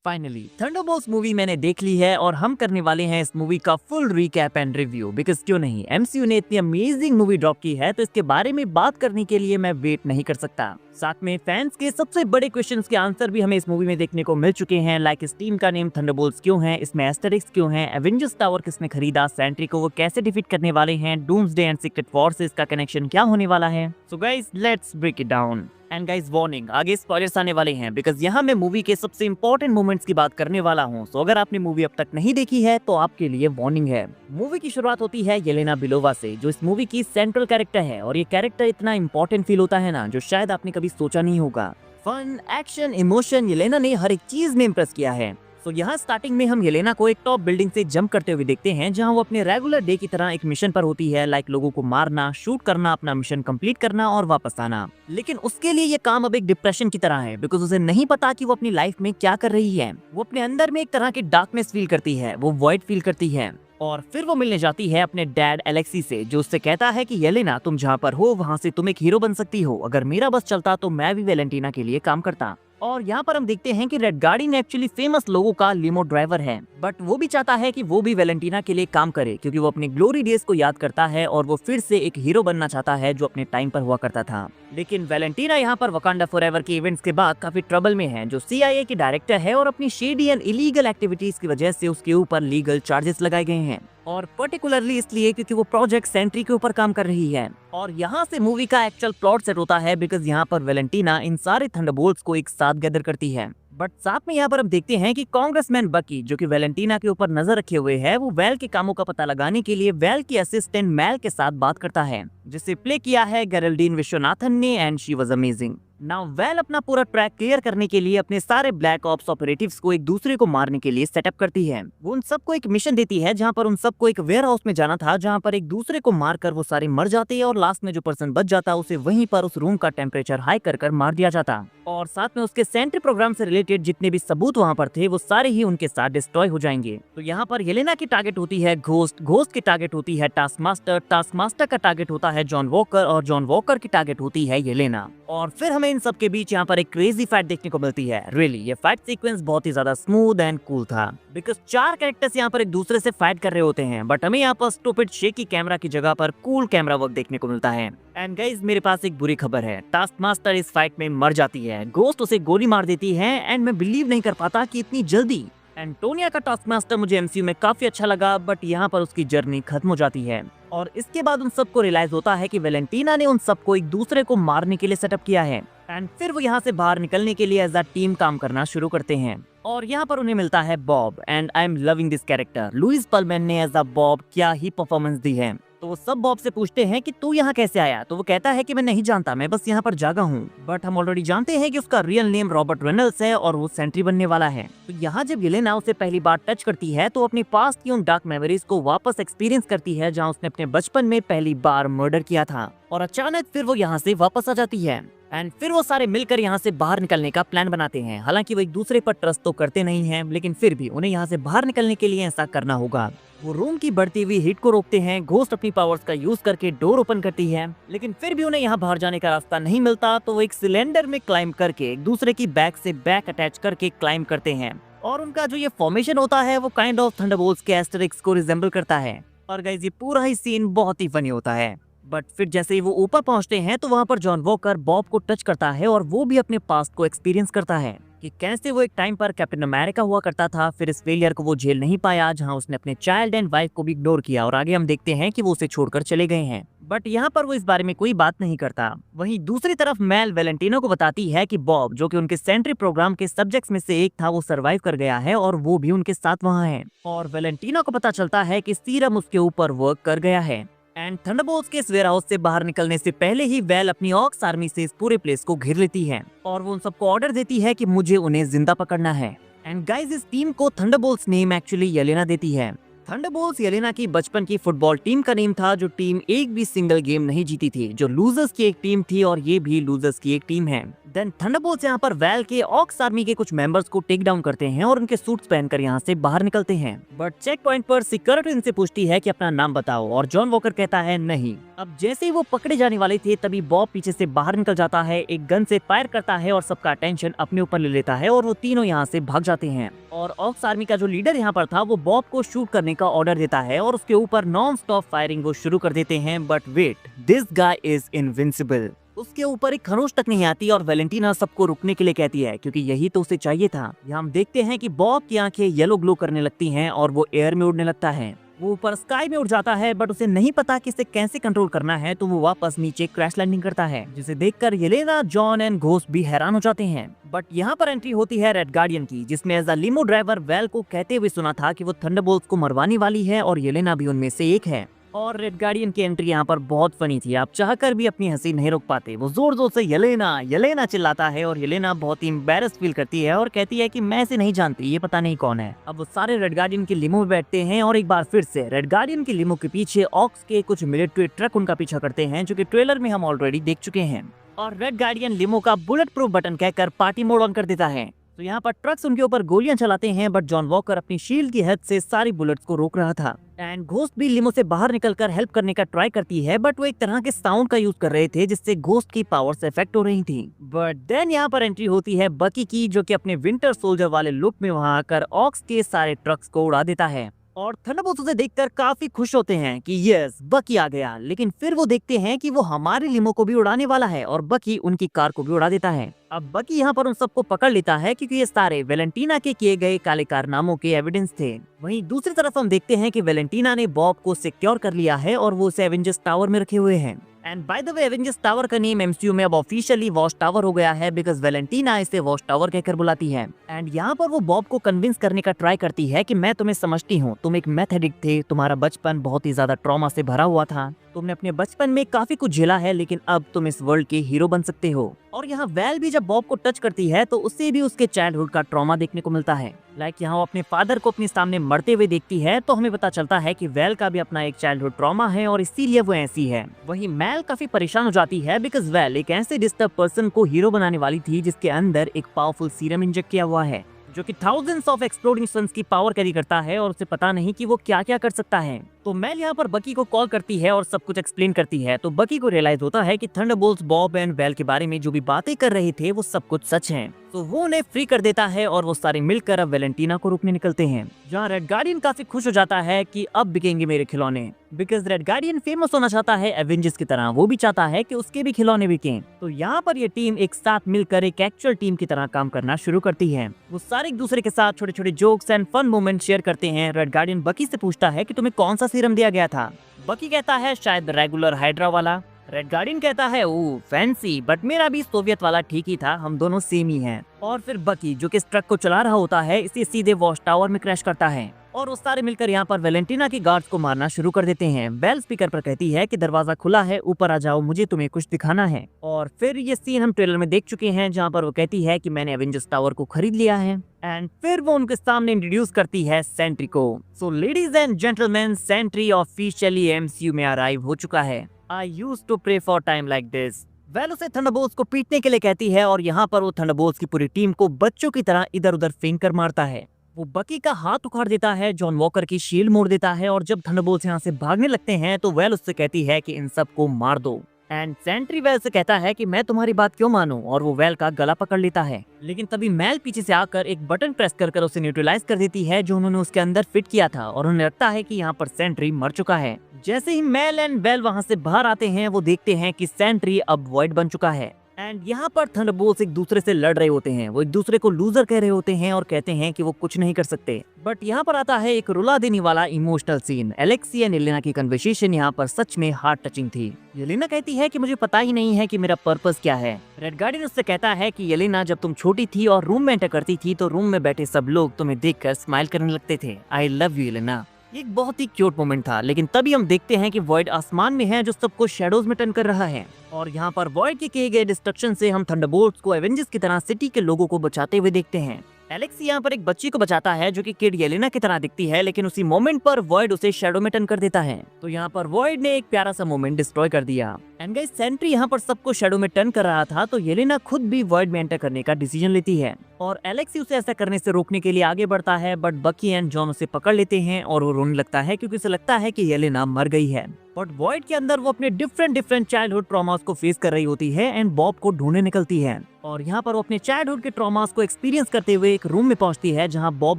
Finally Thunderbolts movie मैंने देख ली है और हम करने वाले हैं इस मूवी का full recap and review. Because क्यों नहीं, एमसीयू ने इतनी अमेजिंग मूवी ड्रॉप की है तो इसके बारे में बात करने के लिए मैं वेट नहीं कर सकता। साथ में फैंस के सबसे बड़े क्वेश्चंस के आंसर भी हमें इस मूवी में देखने को मिल चुके हैं। लाइक इस टीम का नेम थंडरबोल्ट्स क्यों है, इसमें एस्टेरिक्स क्यों है, एवेंजर्स टावर किसने खरीदा, सेंट्री को वो कैसे डिफीट करने वाले हैं, डूम्सडे एंड सीक्रेट वॉर से इसका कनेक्शन क्या होने वाला है। So guys let's break it down. And guys warning, आगे स्पॉयलर्स आने वाले हैं बिकॉज यहाँ मैं मूवी के सबसे इंपॉर्टेंट मोमेंट्स की बात करने वाला हूँ। सो अगर आपने मूवी अब तक नहीं देखी है तो आपके लिए वार्निंग है। मूवी की शुरुआत होती है येलेना बिलोवा से, जो इस मूवी की सेंट्रल कैरेक्टर है और ये कैरेक्टर इतना इंपॉर्टेंट फील होता है ना, जो शायद आपने कभी सोचा नहीं होगा। फन, एक्शन, इमोशन, येलेना ने हर एक चीज में इम्प्रेस किया है। तो यहाँ स्टार्टिंग में हम येलेना को एक टॉप बिल्डिंग से जंप करते हुए देखते हैं, जहाँ वो अपने रेगुलर डे की तरह एक मिशन पर होती है। लाइक लोगों को मारना, शूट करना, अपना मिशन कंप्लीट करना और वापस आना। लेकिन उसके लिए ये काम अब एक डिप्रेशन की तरह है बिकॉज उसे नहीं पता कि वो अपनी लाइफ में क्या कर रही है। वो अपने अंदर में एक तरह की डार्कनेस फील करती है, वो वॉइड फील करती है। और फिर वो मिलने जाती है अपने डैड एलेक्सी से, जो उससे कहता है कि येलेना तुम जहाँ पर हो वहाँ से तुम एक हीरो बन सकती हो। अगर मेरा बस चलता तो मैं भी वैलेंटीना के लिए काम करता। और यहाँ पर हम देखते हैं कि रेड गार्डियन एक्चुअली फेमस लोगों का लिमो ड्राइवर है, बट वो भी चाहता है कि वो भी वैलेंटीना के लिए काम करे क्योंकि वो अपने ग्लोरी डेज को याद करता है और वो फिर से एक हीरो बनना चाहता है जो अपने टाइम पर हुआ करता था। लेकिन वैलेंटीना यहाँ पर वकांडा फॉरएवर के इवेंट्स के बाद काफी ट्रबल में है, जो CIA की डायरेक्टर है और अपनी शेडी एंड इलीगल एक्टिविटीज की वजह से उसके ऊपर लीगल चार्जेस लगाए गए हैं। और पर्टिकुलरली इसलिए क्योंकि वो प्रोजेक्ट सेंट्री के ऊपर काम कर रही है। और यहाँ से मूवी का एक्चुअल प्लॉट सेट होता है बिकॉज यहाँ पर वैलेंटीना इन सारे थंडरबोल्ट्स को एक साथ गैदर करती है। बट साथ में यहाँ पर हम देखते हैं कि कांग्रेसमैन बकी, जो कि वैलेंटीना के ऊपर नजर रखे हुए है, वो वेल के कामों का पता लगाने के लिए वेल की असिस्टेंट मैल के साथ बात करता है, जिसे प्ले किया है गेरल्डीन विश्वनाथन ने and she was amazing. Now well अपना पूरा ट्रैक क्लियर करने के लिए अपने सारे ब्लैक ऑप्स ऑपरेटिव्स को एक दूसरे को मारने के लिए सेटअप करती है। वो उन सबको एक मिशन देती है जहां पर उन सबको एक वेयर हाउस में जाना था, जहां पर एक दूसरे को मारकर वो सारे मर जाते हैं और लास्ट में जो पर्सन बच जाता उसे वहीं पर उस रूम का टेम्परेचर हाई कर मार दिया जाता। और साथ में उसके सेंट्री प्रोग्राम से रिलेटेड जितने भी सबूत वहाँ पर थे वो सारे ही उनके साथ डिस्ट्रॉय हो जाएंगे। तो यहाँ पर येलेना की टारगेट होती है घोस्ट, घोस्ट की टारगेट होती है टास्क मास्टर का टारगेट होता है जॉन वॉकर और जॉन वॉकर की टारगेट होती है येलेना। और फिर हमें इन सब के बीच यहाँ पर एक क्रेजी फाइट देखने को मिलती है। रियली ये फाइट सीक्वेंस बहुत ही ज्यादा स्मूथ एंड कूल था बिकॉज 4 कैरेक्टर्स यहाँ पर एक दूसरे से फाइट कर रहे होते हैं, बट हमें यहाँ पर स्टूपिड शेकी कैमरा की जगह पर कूल कैमरा वर्क देखने को मिलता है। एंड गाइस मेरे पास एक बुरी खबर है, टास्क मास्टर इस फाइट में मर जाती है। घोस्ट उसे गोली मार देती है एंड मैं बिलीव नहीं कर पाता कि इतनी जल्दी। एंटोनिया का टास्क मास्टर मुझे एमसीयू में काफी अच्छा लगा, बट यहाँ पर उसकी जर्नी खत्म हो जाती है। और इसके बाद उन सबको रियलाइज होता है कि वैलेंटीना ने उन सबको एक दूसरे को मारने के लिए सेटअप किया है। एंड फिर वो यहाँ से बाहर निकलने के लिए एज अ टीम काम करना शुरू करते हैं। और यहाँ पर उन्हें मिलता है Bob and I am loving this character. Lewis Pullman ने एज अ बॉब क्या ही परफॉर्मेंस दी है। तो वो सब बॉब से पूछते हैं कि तू यहाँ कैसे आया, तो वो कहता है कि मैं नहीं जानता, मैं बस यहाँ पर जागा हूँ। बट हम ऑलरेडी जानते हैं कि उसका रियल नेम रॉबर्ट रेनल्ड्स है और वो सेंट्री बनने वाला है। तो यहाँ जब येलेना उसे पहली बार टच करती है तो अपनी पास्ट की उन डार्क मेमोरीज को वापस एक्सपीरियंस करती है, जहाँ उसने अपने बचपन में पहली बार मर्डर किया था। और अचानक फिर वो यहाँ से वापस आ जाती है एंड फिर वो सारे मिलकर यहाँ से बाहर निकलने का प्लान बनाते हैं। हालांकि वो एक दूसरे पर ट्रस्ट तो करते नहीं हैं, लेकिन फिर भी उन्हें यहाँ से बाहर निकलने के लिए ऐसा करना होगा। वो रूम की बढ़ती हुई हीट को रोकते हैं, घोस्ट अपनी पावर्स का यूज करके डोर ओपन करती है, लेकिन फिर भी उन्हें यहाँ बाहर जाने का रास्ता नहीं मिलता। तो वो एक सिलेंडर में क्लाइंब करके एक दूसरे की बैक से बैक अटैच करके क्लाइंब करते हैं। और उनका जो ये फॉर्मेशन होता है वो काइंड ऑफ थंडरबोल्ट्स के एस्टेरिक्स को रिजेंबल करता है। और गाइस ये पूरा ही सीन बहुत ही फनी होता है। बट फिर जैसे ही वो ऊपर पहुंचते हैं तो वहां पर जॉन वॉकर बॉब को टच करता है और वो भी अपने पास्ट को एक्सपीरियंस करता है कि कैसे वो एक टाइम पर कैप्टन अमेरिका हुआ करता था। फिर इस फेलियर को वो झेल नहीं पाया, जहां उसने अपने चाइल्ड एंड वाइफ को भी इग्नोर किया। और आगे हम देखते हैं कि वो उसे छोड़कर चले गए हैं, बट यहाँ पर वो इस बारे में कोई बात नहीं करता। वहीं दूसरी तरफ मैल वैलेंटीना को बताती है कि बॉब, जो कि उनके सेंट्री प्रोग्राम के सब्जेक्ट्स में से एक था, वो सरवाइव कर गया है और वो भी उनके साथ वहाँ है। और वैलेंटीना को पता चलता है कि सीरम उसके ऊपर वर्क कर गया है। एंड थंडरबोल्ट्स के इस वेयरहाउस से बाहर निकलने से पहले ही वेल अपनी ऑक्स आर्मी से इस पूरे प्लेस को घेर लेती है और वो उन सबको ऑर्डर देती है कि मुझे उन्हें जिंदा पकड़ना है। एंड गाइस इस टीम को थंडरबोल्ट्स नेम एक्चुअली येलेना देती है। थंडरबोल्ट्स येलेना की बचपन की फुटबॉल टीम का नेम था, जो टीम एक भी सिंगल गेम नहीं जीती थी, जो लूजर्स की एक टीम थी और ये भी लूजर्स की एक टीम है। देन थंडरबोल्ट्स यहाँ पर वैल के ऑक्स आर्मी के कुछ मेंबर्स को टेक डाउन करते हैं और उनके सूट्स पहनकर यहाँ से बाहर निकलते हैं। बट चेक पॉइंट पर सिक्योरिटी इनसे पूछती है कि अपना नाम बताओ और जॉन वॉकर कहता है नहीं। अब जैसे ही वो पकड़े जाने वाले थे तभी बॉब पीछे से बाहर निकल जाता है, एक गन से फायर करता है और सबका अटेंशन अपने ऊपर ले लेता है और वो तीनों यहाँ से भाग जाते हैं। और ऑक्स आर्मी का जो लीडर यहाँ पर था वो बॉब को शूट करने का ऑर्डर देता है और उसके ऊपर नॉन स्टॉप फायरिंग वो शुरू कर देते हैं। But wait, this guy is invincible. उसके ऊपर एक खरोच तक नहीं आती और वैलेंटीना सबको रुकने के लिए कहती है, क्योंकि यही तो उसे चाहिए था। यहाँ हम देखते हैं कि बॉब की आंखें येलो ग्लो करने लगती हैं और वो एयर में उड़ने लगता है। वो ऊपर स्काई में उड़ जाता है, बट उसे नहीं पता कि इसे कैसे कंट्रोल करना है, तो वो वापस नीचे क्रैश लैंडिंग करता है, जिसे देखकर येलेना, जॉन एंड घोस्ट भी हैरान हो जाते हैं। बट यहाँ पर एंट्री होती है रेड गार्डियन की, जिसमें as a limo driver Val को कहते हुए सुना था कि वो थंडरबोल्ट्स को मरवाने वाली है और येलेना भी उनमें से एक है। और रेड गार्डियन की एंट्री यहाँ पर बहुत फनी थी, आप चाहकर भी अपनी हंसी नहीं रोक पाते। वो जोर जोर से येलेना येलेना चिल्लाता है और येलेना बहुत ही एम्बैरस फील करती है और कहती है कि मैं इसे नहीं जानती, ये पता नहीं कौन है। अब वो सारे रेड गार्डियन की लिमो में बैठते हैं और एक बार फिर से रेड गार्डियन की लिमो के पीछे ऑक्स के कुछ मिलिट्री ट्रक उनका पीछा करते हैं, जो कि ट्रेलर में हम ऑलरेडी देख चुके हैं। और रेड गार्डियन लिमो का बुलेट प्रूफ बटन कहकर पार्टी मोड ऑन कर देता है। तो यहाँ पर ट्रक्स उनके ऊपर गोलियां चलाते हैं, बट जॉन वॉकर अपनी शील्ड की हेल्प से सारी बुलेट्स को रोक रहा था। एंड घोस्ट भी लिमो से बाहर निकलकर हेल्प करने का ट्राई करती है, बट वो एक तरह के साउंड का यूज कर रहे थे जिससे घोस्ट की पावर्स इफेक्ट हो रही थी। बट देन यहाँ पर एंट्री होती है बकी की, जो कि अपने विंटर सोल्जर वाले लुक में वहां आकर ऑक्स के सारे ट्रक्स को उड़ा देता है। और थंडरबोल्ट्स उसे देखकर काफी खुश होते हैं कि यस बकी आ गया, लेकिन फिर वो देखते हैं कि वो हमारे लिमो को भी उड़ाने वाला है और बकी उनकी कार को भी उड़ा देता है। अब बकी यहाँ पर उन सबको पकड़ लेता है, क्योंकि ये सारे वैलेंटीना के किए गए काले कारनामों के एविडेंस थे। वहीं दूसरी तरफ हम देखते हैं कि वैलेंटीना ने बॉब को सिक्योर कर लिया है और वो उसे एवेंजर्स टावर में रखे हुए हैं। And by the way, Avengers tower का नेम एमसीयू में अब ऑफिशियली वॉच टावर हो गया है, बिकॉज वैलेंटीना इसे वॉच टावर कहकर बुलाती है। एंड यहाँ पर वो बॉब को कन्विंस करने का ट्राई करती है कि मैं तुम्हें समझती हूँ, तुम एक मैथ एडिक्ट थे, तुम्हारा बचपन बहुत ही ज्यादा ट्रॉमा से भरा हुआ था, तुमने अपने बचपन में काफी कुछ झेला है, लेकिन अब तुम इस वर्ल्ड के हीरो बन सकते हो। और यहाँ वैल भी जब बॉब को टच करती है तो उससे भी उसके चाइल्डहुड का ट्रॉमा देखने को मिलता है। लाइक यहाँ वो अपने फादर को अपने सामने मरते हुए देखती है, तो हमें पता चलता है कि वैल का भी अपना एक चाइल्डहुड ट्रॉमा है और इसीलिए वो ऐसी है। वहीं मैल काफी परेशान हो जाती है, बिकॉज वैल एक ऐसे डिस्टर्ब पर्सन को हीरो बनाने वाली थी जिसके अंदर एक पावरफुल सीरम इंजेक्ट किया हुआ है, जो कि थाउजेंड्स ऑफ एक्सप्लोडिंग सन्स की पावर कैरी करता है और उसे पता नहीं कि वो क्या क्या कर सकता है। तो मैल यहाँ पर बकी को कॉल करती है और सब कुछ एक्सप्लेन करती है। तो बकी को रियलाइज होता है कि थंडरबोल्ट्स बॉब एंड वैल के बारे में जो भी बातें कर रहे थे वो सब कुछ सच है। तो वो उन्हें फ्री कर देता है और वो सारे मिलकर अब वैलेंटीना को रोकने निकलते हैं, जहाँ रेड गार्डियन काफी खुश हो जाता है कि अब बिकेंगे मेरे खिलौने, बिकॉज रेड गार्डियन फेमस होना चाहता है एवेंजर्स की तरह, वो भी चाहता है कि उसके भी खिलौने बिकें। तो यहाँ पर ये टीम एक साथ मिलकर एक एक्चुअल टीम की तरह काम करना शुरू करती है। वो सारे एक दूसरे के साथ छोटे छोटे jokes and fun moment share करते हैं। रेड गार्डियन बकी से पूछता है कि तुम्हें कौन सा सीरम दिया गया था। बकी कहता है शायद रेगुलर हाइड्रा वाला। रेड गार्डियन कहता है ओह फैंसी, बट मेरा भी सोवियत वाला ठीक ही था, हम दोनों सेम ही हैं। और फिर बकी, जो कि इस ट्रक को चला रहा होता है, इसे सीधे वॉच टावर में क्रैश करता है और वो सारे मिलकर यहाँ पर वैलेंटीना के गार्ड्स को मारना शुरू कर देते हैं। बेल स्पीकर पर कहती है कि दरवाजा खुला है, ऊपर आ जाओ, मुझे तुम्हें कुछ दिखाना है। और फिर ये सीन हम ट्रेलर में देख चुके हैं, जहाँ पर वो कहती है कि मैंने एवेंजर्स टावर को खरीद लिया है। एंड फिर वो उनके सामने इंट्रोड्यूस करती है सेंट्री को। So ladies and gentleman, Sentry officially MCU में अराइव हो चुका है। I used to pray for time like this। Well उसे थंडरबोल्ट्स को पीटने के लिए कहती है और यहाँ पर वो थंडरबोल्ट्स की पूरी टीम को बच्चों की तरह इधर उधर फेंक कर मारता है। वो बकी का हाथ उखाड़ देता है, जॉन वॉकर की शील्ड मोड़ देता है और जब थंडरबोल्ट्स यहाँ से भागने लगते हैं तो वैल उससे कहती है कि इन सब को मार दो। एंड सेंट्री वैल से कहता है कि मैं तुम्हारी बात क्यों मानूं, और वो वैल का गला पकड़ लेता है। लेकिन तभी मैल पीछे से आकर एक बटन प्रेस कर उसे न्यूट्रलाइज कर देती है, जो उन्होंने उसके अंदर फिट किया था, और उन्हें लगता है कि यहाँ पर सेंट्री मर चुका है। जैसे ही मैल एंड वेल वहाँ से बाहर आते हैं, वो देखते हैं कि सेंट्री अब वॉइड बन चुका है। एंड यहाँ पर थंडरबोल्ट्स एक दूसरे से लड़ रहे होते हैं, वो एक दूसरे को लूजर कह रहे होते हैं और कहते हैं कि वो कुछ नहीं कर सकते। बट यहाँ पर आता है एक रुला देने वाला emotional scene. Alexei and Yelena की कन्वर्सेशन यहाँ पर सच में हार्ट टचिंग थी। येलेना कहती है कि मुझे पता ही नहीं है कि मेरा पर्पस क्या है। रेड गार्डियन उससे कहता है कि येलेना, जब तुम छोटी थी और रूम में एंटर करती थी तो रूम में बैठे सब लोग तुम्हें देखकर स्माइल करने लगते थे। I love you Yelena. ये एक बहुत ही क्यूट मोमेंट था, लेकिन तभी हम देखते हैं कि वॉइड आसमान में है, जो सबको शैडोज में टर्न कर रहा है। और यहाँ पर वॉइड के किए गए डिस्ट्रक्शन से हम थंडरबोल्ट्स को एवेंजर्स की तरह सिटी के लोगों को बचाते हुए देखते हैं। एलेक्सी यहाँ पर एक बच्ची को बचाता है जो कि किड येलेना की तरह दिखती है, लेकिन उसी मोमेंट पर वॉइड उसे शैडो में टर्न कर देता है। तो यहाँ पर वॉइड ने एक प्यारा सा मोमेंट डिस्ट्रॉय कर दिया। एंड गाइस सेंट्री यहाँ पर सबको शैडो में टर्न कर रहा था, तो येलेना खुद भी वॉइड में एंटर करने का डिसीजन लेती है और एलेक्सी उसे ऐसा करने से रोकने के लिए आगे बढ़ता है, बट बकी एंड जॉन उसे पकड़ लेते हैं और वो रोने लगता है क्योंकि उसे लगता है कि येलेना मर गई है। बट वॉइड के अंदर वो अपने डिफरेंट चाइल्डहुड ट्रॉमास को फेस कर रही होती है एंड बॉब को ढूंढने निकलती है। और यहाँ पर वो अपने चाइल्डहुड के ट्रॉमास को एक्सपीरियंस करते हुए एक रूम में पहुंचती है जहाँ बॉब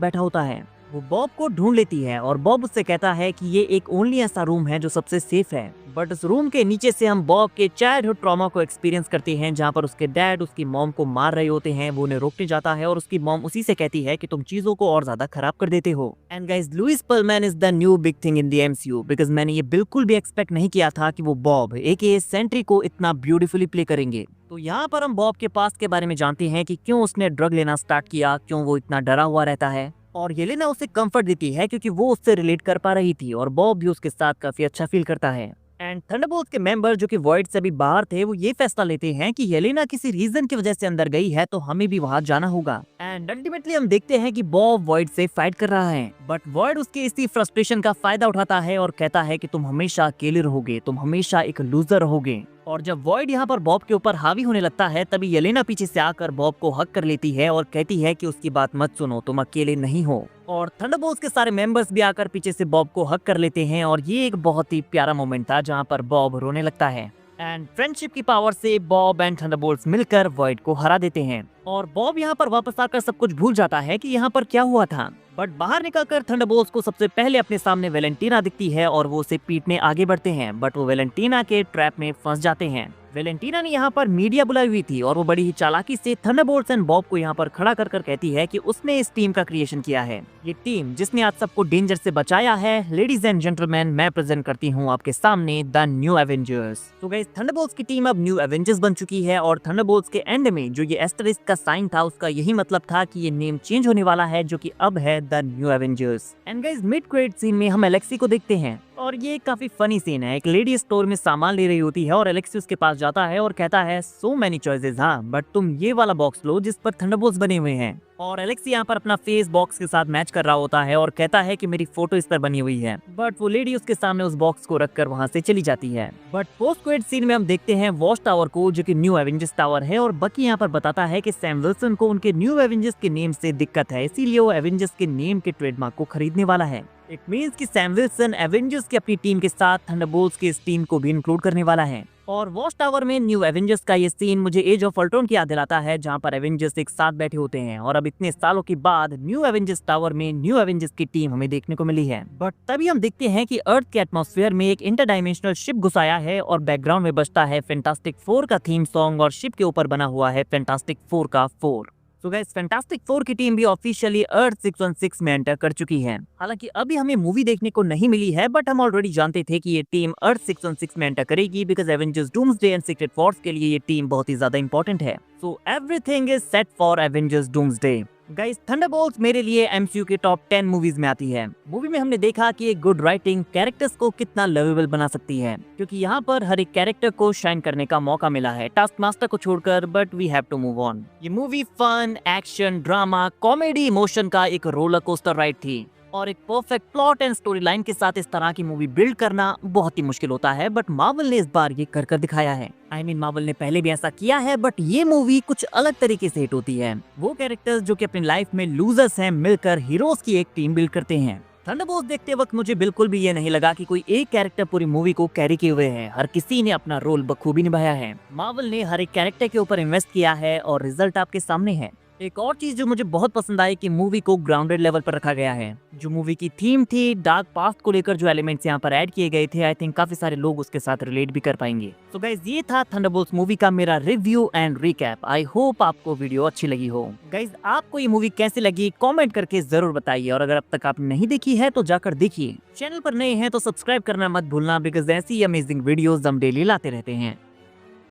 बैठा होता है। वो बॉब को ढूंढ लेती है और बॉब उससे कहता है कि ये एक ओनली ऐसा रूम है जो सबसे सेफ है। बट उस रूम के नीचे से हम बॉब के चाइल्डहुड ट्रॉमा को एक्सपीरियंस करते हैं जहाँ पर उसके डैड उसकी मॉम को मार रहे होते हैं। वो उन्हें रोकने जाता है और उसकी मॉम उसी से कहती है कि तुम चीजों को और ज्यादा खराब कर देते हो। And guys, Lewis Pullman is the new big thing in the MCU because मैंने ये बिल्कुल भी एक्सपेक्ट नहीं किया था कि वो बॉब एके सेंट्री को इतना ब्यूटीफुली प्ले करेंगे। तो यहाँ पर हम बॉब के पास्ट के बारे में जानते हैं कि क्यों उसने ड्रग लेना स्टार्ट किया, क्यों वो इतना डरा हुआ रहता है। और येलेना उसे कंफर्ट देती है क्योंकि वो उससे रिलेट कर पा रही थी और बॉब भी उसके साथ काफी अच्छा फील करता है। एंड थंडरबोल्ट्स के मेंबर जो कि वॉइड से भी बाहर थे, वो ये फैसला लेते हैं कि येलेना किसी रीजन की वजह से अंदर गई है तो हमें भी वहां जाना होगा। एंड अल्टीमेटली हम देखते हैं कि बॉब वॉइड से फाइट कर रहा है, बट वॉइड उसके इसी फ्रस्ट्रेशन का फायदा उठाता है और कहता है कि तुम हमेशा अकेले रहोगे, तुम हमेशा एक लूजर रहोगे। और जब वॉइड यहाँ पर बॉब के ऊपर हावी होने लगता है, तभी येलेना पीछे से आकर बॉब को हक कर लेती है और कहती है कि उसकी बात मत सुनो, तुम अकेले नहीं हो। और थंडरबोल्ट्स के सारे मेंबर्स भी आकर पीछे से बॉब को हक कर लेते हैं और ये एक बहुत ही प्यारा मोमेंट था जहाँ पर बॉब रोने लगता है। एंड फ्रेंडशिप की पावर से बॉब एंड थंडरबोल्ट्स मिलकर वॉइड को हरा देते हैं और बॉब यहाँ पर वापस आकर सब कुछ भूल जाता है कि यहाँ पर क्या हुआ था। बट बाहर निकलकर थंडरबोल्ट्स को सबसे पहले अपने सामने वेलेंटीना दिखती है और वो उसे पीटने आगे बढ़ते हैं, बट वो वेलेंटीना के ट्रैप में फंस जाते हैं। वेलेंटीना ने यहाँ पर मीडिया बुलाई हुई थी और वो बड़ी ही चालाकी से थंडरबोल्ट्स एंड बॉब को यहाँ पर खड़ा कर कहती है कि उसने इस टीम का क्रिएशन किया है, ये टीम जिसने आज सबको डेंजर से बचाया है। लेडीज एंड जेंटलमैन, मैं प्रेजेंट करती हूँ आपके सामने द न्यू एवेंजर्स। तो गाइस, थंडरबोल्ट्स की टीम अब न्यू एवेंजर्स बन चुकी है और थंडरबोल्ट्स के एंड में जो ये एस्टरिस्क का साइन था उसका यही मतलब था कि ये नेम चेंज होने वाला है, जो कि अब है the new Avengers. And guys, mid credit scene में हम एलेक्सी को देखते हैं और ये काफी फनी सीन है। एक लेडी स्टोर में सामान ले रही होती है और एलेक्सी उसके पास जाता है और कहता है सो मेनी चॉइसेस, हाँ बट तुम ये वाला बॉक्स लो जिस पर थंडरबोल्ट्स बने हुए हैं। और एलेक्सी यहाँ पर अपना फेस बॉक्स के साथ मैच कर रहा होता है और कहता है कि मेरी फोटो इस पर बनी हुई है, बट वो लेडी उसके सामने उस बॉक्स को रखकर वहाँ से चली जाती है। बट पोस्ट क्रेडिट सीन में हम देखते हैं वॉच टावर को, जो कि न्यू एवेंजर्स टावर है, और बकी यहाँ पर बताता है कि सैम विल्सन को उनके न्यू एवेंजर्स के नेम से दिक्कत है, इसीलिए वो एवेंजर्स के नेम के ट्रेडमार्क को खरीदने वाला है। इट मींस कि सैम विल्सन एवेंजर्स की अपनी टीम के साथ थंडरबोल्ट्स की इस टीम को भी इंक्लूड करने वाला है। और वॉच टावर में न्यू एवेंजर्स का ये सीन मुझे एज ऑफ अल्ट्रॉन की याद दिलाता है, जहाँ पर एवेंजर्स एक साथ बैठे होते हैं और अब इतने सालों के बाद न्यू एवेंजर्स टावर में न्यू एवेंजर्स की टीम हमें देखने को मिली है। बट तभी हम देखते हैं कि अर्थ के एटमॉस्फेयर में एक इंटरडायमेंशनल शिप घुसाया है और बैकग्राउंड में बजता है फैंटास्टिक फोर का थीम सॉन्ग और शिप के ऊपर बना हुआ है फैंटास्टिक फोर का 4। तो गाइस, फैंटास्टिक फोर की टीम भी ऑफिशियली अर्थ 616 में एंटर कर चुकी है। हालांकि अभी हमें मूवी देखने को नहीं मिली है, बट हम ऑलरेडी जानते थे कि ये टीम अर्थ 616 में एंटर करेगी because Avengers doomsday and secret Wars के लिए ये टीम बहुत ही ज्यादा इंपॉर्टेंट है। So everything is set for Avengers doomsday. Guys, Thunderbolts मेरे लिए एमसीयू के टॉप 10 मूवीज में आती है। मूवी में हमने देखा कि एक गुड राइटिंग कैरेक्टर्स को कितना लवेबल बना सकती है, क्योंकि यहाँ पर हर एक कैरेक्टर को शाइन करने का मौका मिला है, टास्क मास्टर को छोड़कर, but we have to move on. ये movie fun, action, drama, comedy, emotion का एक रोलर कोस्टर राइड थी और एक perfect plot and story line के साथ इस तरह की मूवी बिल्ड करना बहुत ही मुश्किल होता है, बट मार्वल ने इस बार ये कर दिखाया है। मार्वल ने पहले भी ऐसा किया है, बट ये मूवी कुछ अलग तरीके से हिट होती है। वो कैरेक्टर्स जो कि अपनी लाइफ में लूजर्स हैं मिलकर हीरोज की एक टीम बिल्ड करते हैं। थंडरबोल्ट्स देखते वक्त मुझे बिल्कुल भी ये नहीं लगा कि कोई एक कैरेक्टर पूरी मूवी को कैरी किए हुए है। हर किसी ने अपना रोल बखूबी निभाया है। मार्वल ने हर एक कैरेक्टर के ऊपर इन्वेस्ट किया है और रिजल्ट आपके सामने है। एक और चीज जो मुझे बहुत पसंद आई कि मूवी को ग्राउंडेड लेवल पर रखा गया है। जो मूवी की थीम थी, डार्क पास्ट को लेकर जो एलिमेंट्स यहाँ पर ऐड किए गए थे, आई थिंक काफी सारे लोग उसके साथ रिलेट भी कर पाएंगे। सो गाइज, ये था थंडरबोल्ट्स मूवी का मेरा review and recap. I hope आपको वीडियो अच्छी लगी हो। गाइज, आपको ये मूवी कैसी लगी कमेंट करके जरूर बताइए, और अगर अब तक आपने नहीं देखी है तो जाकर देखिए। चैनल पर नए हैं तो सब्सक्राइब करना मत भूलना, बिकॉज ऐसी अमेजिंग वीडियोस हम डेली लाते रहते हैं।